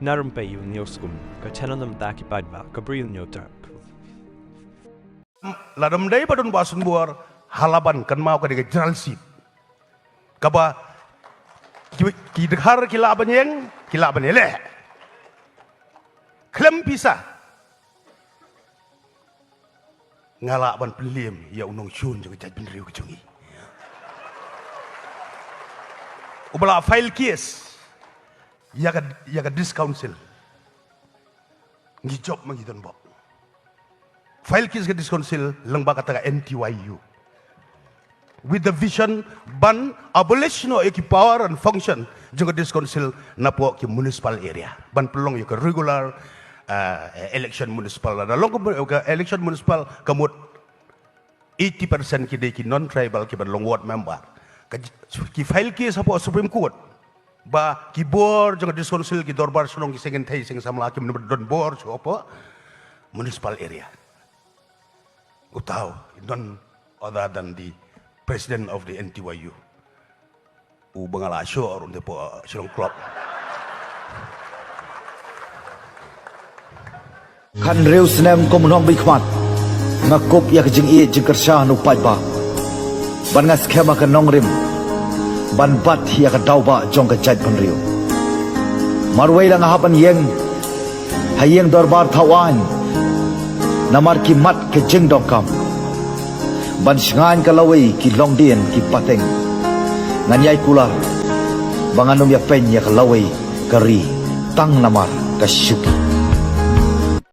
Narum Bayu Nioskum, Kachanam Daki Badva, Gabriel Nyotark. Ladam day padon basun buar halaban kan mau ka diga general sip. Kaba ki dekhar kilaban yang kilaban ele. Klem pisah. Ngala ban pelim ya unong chun jeung jaj ben riu kecungi. Ubala file case. Ya ka discouncil. Ngi job mangidon bok. File case ke discouncil lengba kata NTYU. With the vision ban abolition of power and function juga discouncil napo ki municipal area. Ban pelong yo ke regular election municipal. Na long ke election municipal kamut 80% ki non tribal ki ban long ward member. Ki file case apo Supreme Court. Ba ki board juga discouncil ki dorbar sulong ki sengen thai sing samla ki don board so apo municipal area. Utau non other than the president of the NTYU. Bangala sure on the Shillong Club. Kan reu senem komunong bikmat ngakop ya kejing iye jengkersah nu pajba ban ngas khema ka nongrim ban bat ya ka dauba jong ka jaj ban reu marwai lang hapan yeng hayeng dorbar thawan namar ki mat ke jeng dongkam ban sngan ka lawai ki longdien ki pateng nganyai kula banganum ya pen ya ka lawai kari tang namar ka syuki